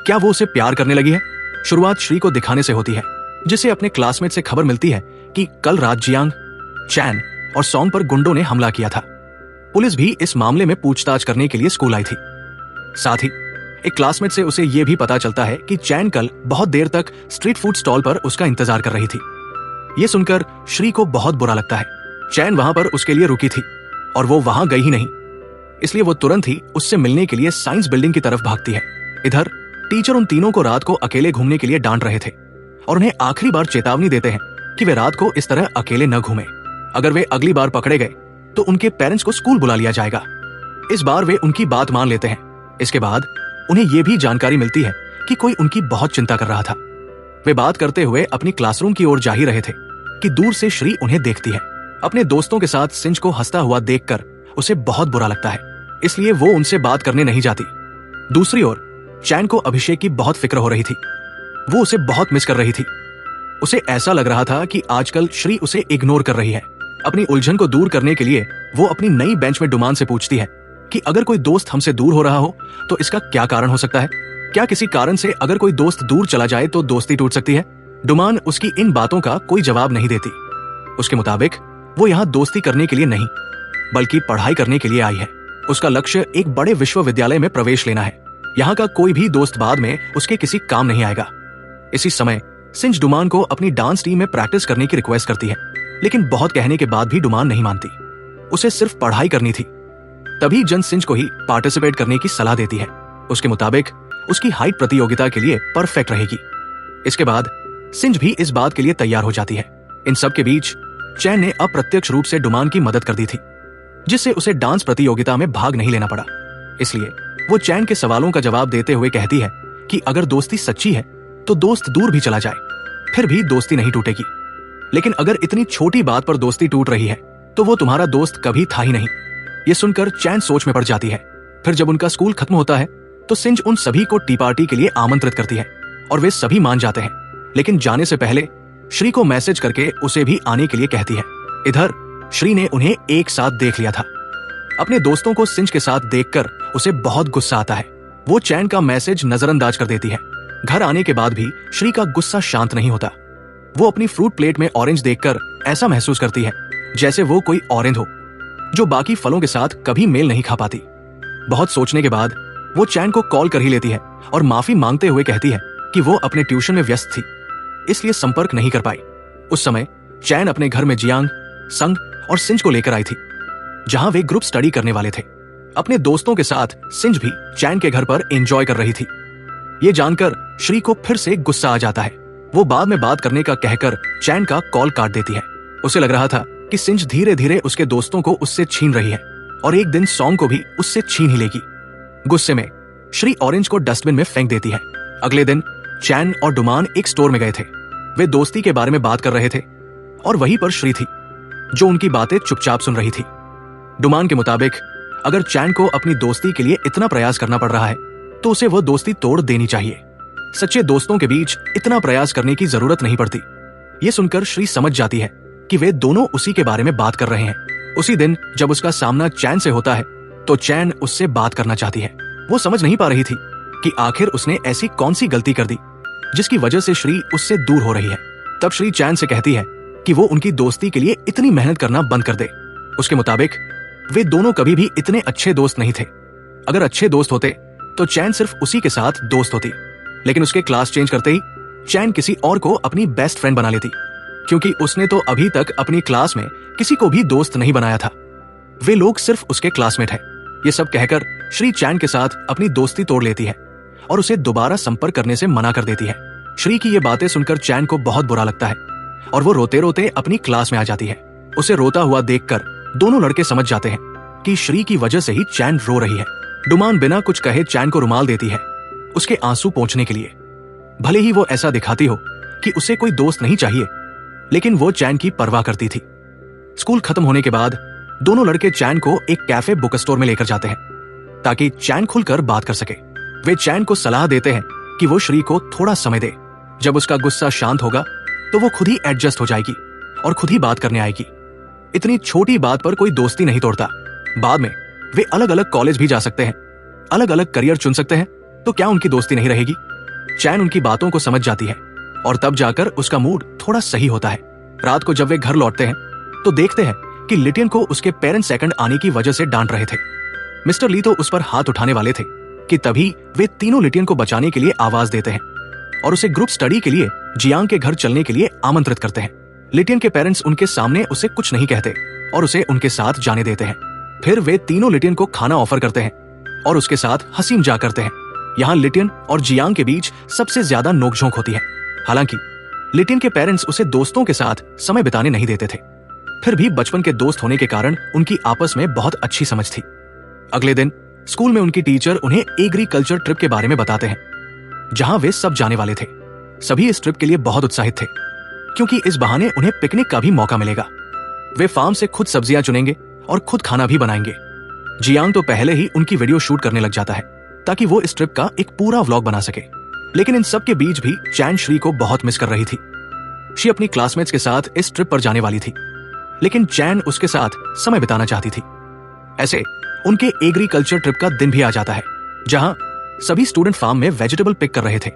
क्या वो उसे प्यार करने लगी है? शुरुआत श्री को दिखाने से होती है, जिसे अपने क्लासमेट से खबर मिलती है कि कल रात जियांग, चैन और सॉन्ग पर गुंडों ने हमला किया था। पुलिस भी इस मामले में पूछताछ करने के लिए स्कूल आई थी। साथ ही एक क्लासमेट से उसे यह भी पता चलता है कि चैन कल बहुत देर तक स्ट्रीट फूड स्टॉल पर उसका इंतजार कर रही थी। यह सुनकर श्री को बहुत बुरा लगता है। चैन वहां पर उसके लिए रुकी थी और वो वहां गई ही नहीं, इसलिए वो तुरंत ही उससे मिलने के लिए साइंस बिल्डिंग की तरफ भागती है। इधर टीचर उन तीनों को रात को अकेले घूमने के लिए डांट रहे थे और उन्हें आखिरी बार चेतावनी देते हैं कि वे रात को इस तरह अकेले न घूमें। अगर वे अगली बार पकड़े गए तो उनके पेरेंट्स को स्कूल बुला लिया जाएगा। इस बार वे उनकी बात मान लेते हैं। इसके बाद उन्हें यह भी जानकारी मिलती है कि कोई उनकी बहुत चिंता कर रहा था। वे बात करते हुए अपनी क्लासरूम की ओर जा ही रहे थे कि दूर से श्री उन्हें देखती है। अपने दोस्तों के साथ सिंज को हंसता हुआ देखकर उसे बहुत बुरा लगता है, इसलिए वो उनसे बात करने नहीं जाती। दूसरी ओर चैन को अभिषेक की बहुत फिक्र हो रही थी। वो उसे बहुत मिस कर रही थी। उसे ऐसा लग रहा था कि आजकल श्री उसे इग्नोर कर रही है। अपनी उलझन को दूर करने के लिए वो अपनी नई बेंच में डुमान से पूछती है कि अगर कोई दोस्त हमसे दूर हो रहा हो तो इसका क्या कारण हो सकता है? क्या किसी कारण से अगर कोई दोस्त दूर चला जाए तो दोस्ती टूट सकती है? डुमान उसकी इन बातों का कोई जवाब नहीं देती। उसके मुताबिक वो यहाँ दोस्ती करने के लिए नहीं बल्कि पढ़ाई करने के लिए आई है। उसका लक्ष्य एक बड़े विश्वविद्यालय में प्रवेश लेना है। यहाँ का कोई भी दोस्त बाद में उसके किसी काम नहीं आएगा। इसी समय सिंज डुमान को अपनी डांस टीम में प्रैक्टिस करने की रिक्वेस्ट करती है, लेकिन बहुत कहने के बाद भी डुमान नहीं मानती। उसे सिर्फ पढ़ाई करनी थी। तभी जन सिंज को ही पार्टिसिपेट करने की सलाह देती है। उसके मुताबिक उसकी हाइट प्रतियोगिता के लिए परफेक्ट रहेगी। इसके बाद सिंज भी इस बात के लिए तैयार हो जाती है। इन सब के बीच चैन ने अप्रत्यक्ष रूप से डुमान की मदद कर दी थी, जिससे उसे डांस प्रतियोगिता में भाग नहीं लेना पड़ा। इसलिए वो चैन के सवालों का जवाब देते हुए कहती है कि अगर दोस्ती सच्ची है तो दोस्त दूर भी चला जाए फिर भी दोस्ती नहीं टूटेगी, लेकिन अगर इतनी छोटी बात पर दोस्ती टूट रही है तो वो तुम्हारा दोस्त कभी था ही नहीं। ये सुनकर चैन सोच में पड़ जाती है। फिर जब उनका स्कूल खत्म होता है तो सिंज उन सभी को टी पार्टी के लिए आमंत्रित करती है और वे सभी मान जाते हैं, लेकिन जाने से पहले श्री को मैसेज करके उसे भी आने के लिए कहती है। इधर श्री ने उन्हें एक साथ देख लिया था। अपने दोस्तों को सिंज के साथ देखकर उसे बहुत गुस्सा आता है। वो चैन का मैसेज नजरअंदाज कर देती है। घर आने के बाद भी श्री का गुस्सा शांत नहीं होता। वो अपनी फ्रूट प्लेट में ऑरेंज देखकर ऐसा महसूस करती है जैसे वो कोई ऑरेंज हो जो बाकी फलों के साथ कभी मेल नहीं खा पाती। बहुत सोचने के बाद वो चैन को कॉल कर ही लेती है और माफी मांगते हुए कहती है कि वो अपने ट्यूशन में व्यस्त थी, इसलिए संपर्क नहीं कर पाई। उस समय चैन अपने घर में जियांग, संग और सिंज को लेकर आई थी, जहां वे ग्रुप स्टडी करने वाले थे। अपने दोस्तों के साथ सिंज भी चैन के घर पर एंजॉय कर रही थी। ये जानकर श्री को फिर से गुस्सा आ जाता है। वो बाद में बात करने का कहकर चैन का कॉल काट देती है। उसे लग रहा था कि सिंज धीरे धीरे उसके दोस्तों को उससे छीन रही है और एक दिन सॉन्ग को भी उससे छीन ही लेगी। गुस्से में श्री ऑरेंज को डस्टबिन में फेंक देती है। अगले दिन चैन और डुमान एक स्टोर में गए थे। वे दोस्ती के बारे में बात कर रहे थे और वहीं पर श्री थी, जो उनकी बातें चुपचाप सुन रही थी। डुमान के मुताबिक अगर चैन को अपनी दोस्ती के लिए इतना प्रयास करना पड़ रहा है तो उसे वो दोस्ती तोड़ देनी चाहिए। सच्चे दोस्तों के बीच इतना प्रयास करने की जरूरत नहीं पड़ती। ये सुनकर श्री समझ जाती है कि वे दोनों उसी के बारे में बात कर रहे हैं। उसी दिन जब उसका सामना चैन से होता है तो चैन उससे बात करना चाहती है। वो समझ नहीं पा रही थी कि आखिर उसने ऐसी कौन सी गलती कर दी जिसकी वजह से श्री उससे दूर हो रही है। तब श्री चैन से कहती है कि वो उनकी दोस्ती के लिए इतनी मेहनत करना बंद कर दे। उसके मुताबिक वे दोनों कभी भी इतने अच्छे दोस्त नहीं थे। अगर अच्छे दोस्त होते तो चैन सिर्फ उसी के साथ दोस्त होती, लेकिन उसके क्लास चेंज करते ही चैन किसी और को अपनी बेस्ट फ्रेंड बना लेती, क्योंकि उसने तो अभी तक अपनी क्लास में किसी को भी दोस्त नहीं बनाया था। वे लोग सिर्फ उसके क्लासमेट हैं। ये सब कहकर श्री चैन के साथ अपनी दोस्ती तोड़ लेती है और उसे दोबारा संपर्क करने से मना कर देती है। श्री की ये बातें सुनकर चैन को बहुत बुरा लगता है और वो रोते रोते अपनी क्लास में आ जाती है। उसे रोता हुआ देखकर दोनों लड़के समझ जाते हैं कि श्री की वजह से ही चैन रो रही है। डुमान बिना कुछ कहे चैन को रुमाल देती है उसके आंसू पोंछने के लिए। भले ही वो ऐसा दिखाती हो कि उसे कोई दोस्त नहीं चाहिए, लेकिन वो चैन की परवाह करती थी। स्कूल खत्म होने के बाद दोनों लड़के चैन को एक कैफे बुक स्टोर में लेकर जाते हैं ताकि चैन खुलकर बात कर सके। वे चैन को सलाह देते हैं कि वो श्री को थोड़ा समय दे। जब उसका गुस्सा शांत होगा तो वो खुद ही एडजस्ट हो जाएगी और खुद ही बात करने आएगी। इतनी छोटी बात पर कोई दोस्ती नहीं तोड़ता। बाद में वे अलग अलग कॉलेज भी जा सकते हैं, अलग अलग करियर चुन सकते हैं, तो क्या उनकी दोस्ती नहीं रहेगी? चैन उनकी बातों को समझ जाती है और तब जाकर उसका मूड थोड़ा सही होता है। रात को जब वे घर लौटते हैं तो देखते हैं कि लिटियन को उसके पेरेंट्स सेकंड आने की वजह से डांट रहे थे। मिस्टर ली तो उस पर हाथ उठाने वाले थे कि तभी वे तीनों लिटियन को बचाने के लिए आवाज देते हैं और उसे ग्रुप स्टडी के लिए जियांग के घर चलने के लिए आमंत्रित करते हैं। लिटियन के पेरेंट्स उनके सामने उसे कुछ नहीं कहते और उसे उनके साथ जाने देते हैं। फिर वे तीनों लिटियन को खाना ऑफर करते हैं और उसके साथ हंसी मजाक करते हैं। यहाँ लिटियन और जियांग के बीच सबसे ज्यादा नोकझोंक होती है। हालांकि लिटियन के पेरेंट्स उसे दोस्तों के साथ समय बिताने नहीं देते थे, फिर भी बचपन के दोस्त होने के कारण उनकी आपस में बहुत अच्छी समझ थी। अगले दिन स्कूल में उनकी टीचर उन्हें एग्रीकल्चर ट्रिप के बारे में बताते हैं जहां वे सब जाने वाले थे। सभी इस ट्रिप के लिए बहुत उत्साहित थे क्योंकि इस बहाने उन्हें पिकनिक का भी मौका मिलेगा। वे फार्म से खुद सब्जियां चुनेंगे और खुद खाना भी बनाएंगे। जियांग तो पहले ही उनकी वीडियो शूट करने लग जाता है ताकि वो इस ट्रिप का एक पूरा व्लॉग बना सके। लेकिन इन सब के बीच भी चैन श्री को बहुत मिस कर रही थी। शी अपनी क्लासमेट्स के साथ इस ट्रिप पर जाने वाली थी, लेकिन चैन उसके साथ समय बिताना चाहती थी। ऐसे उनके एग्रीकल्चर ट्रिप का दिन भी आ जाता है जहां सभी स्टूडेंट फार्म में वेजिटेबल पिक कर रहे थे।